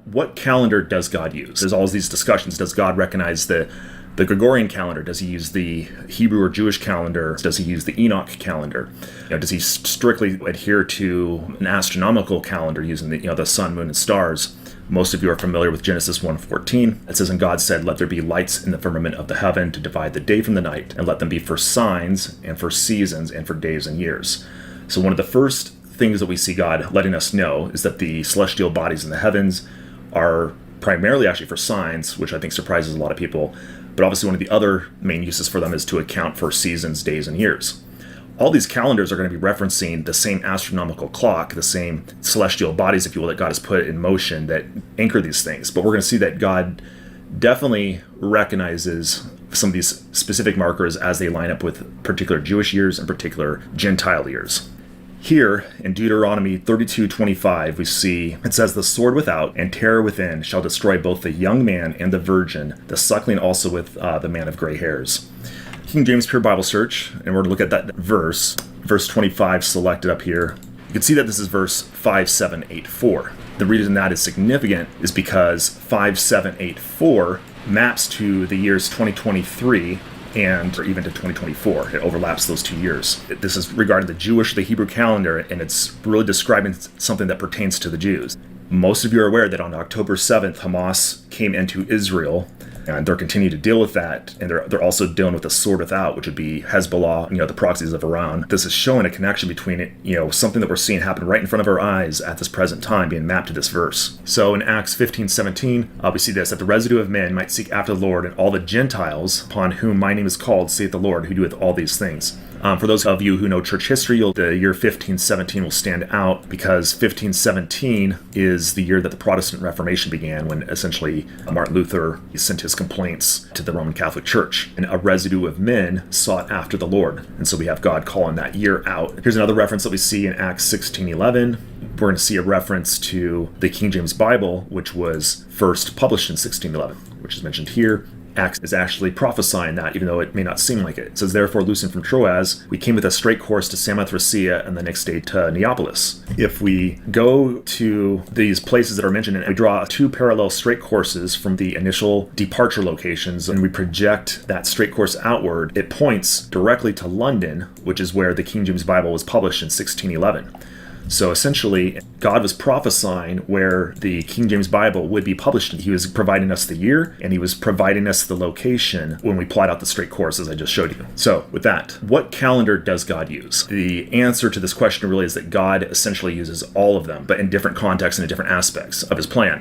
what calendar does God use? There's always these discussions. Does God recognize the Gregorian calendar? Does he use the Hebrew or Jewish calendar? Does he use the Enoch calendar? Does he strictly adhere to an astronomical calendar using the sun, moon, and stars? Most of you are familiar with Genesis 1:14. It says, "And God said, let there be lights in the firmament of the heaven to divide the day from the night, and let them be for signs and for seasons and for days and years." So one of the first things that we see God letting us know is that the celestial bodies in the heavens are primarily actually for signs, which I think surprises a lot of people. But obviously one of the other main uses for them is to account for seasons, days, and years. All these calendars are going to be referencing the same astronomical clock, the same celestial bodies, if you will, that God has put in motion that anchor these things. But we're going to see that God definitely recognizes some of these specific markers as they line up with particular Jewish years and particular Gentile years. Here in Deuteronomy 32:25, we see it says, "The sword without and terror within shall destroy both the young man and the virgin, the suckling also with the man of gray hairs." King James Pure Bible Search, and we're going to look at that verse 25 selected up here. You can see that this is verse 5784. The reason that is significant is because 5784 maps to the years 2023 and or even to 2024. It overlaps those 2 years. This is regarding the Jewish, the Hebrew calendar, and it's really describing something that pertains to the Jews. Most of you are aware that on October 7th, Hamas came into Israel, and they're continuing to deal with that, and they're also dealing with the sword without, which would be Hezbollah, the proxies of Iran. This is showing a connection between it, something that we're seeing happen right in front of our eyes at this present time being mapped to this verse. So in Acts 15:17, we see this, that the residue of men might seek after the Lord, and all the Gentiles upon whom my name is called, saith the Lord, who doeth all these things. For those of you who know church history, the year 1517 will stand out because 1517 is the year that the Protestant Reformation began, when essentially Martin Luther sent his complaints to the Roman Catholic Church, and a residue of men sought after the Lord. And so we have God calling that year out. Here's another reference that we see in Acts 16:11. We're going to see a reference to the King James Bible, which was first published in 1611, which is mentioned here. Acts is actually prophesying that, even though it may not seem like it. It says, "Therefore, loosing from Troas, we came with a straight course to Samothracia, and the next day to Neapolis." If we go to these places that are mentioned, and we draw 2 parallel straight courses from the initial departure locations, and we project that straight course outward, it points directly to London, which is where the King James Bible was published in 1611. So essentially, God was prophesying where the King James Bible would be published. He was providing us the year, and he was providing us the location when we plot out the straight course, as I just showed you. So with that, what calendar does God use? The answer to this question really is that God essentially uses all of them, but in different contexts and in different aspects of his plan.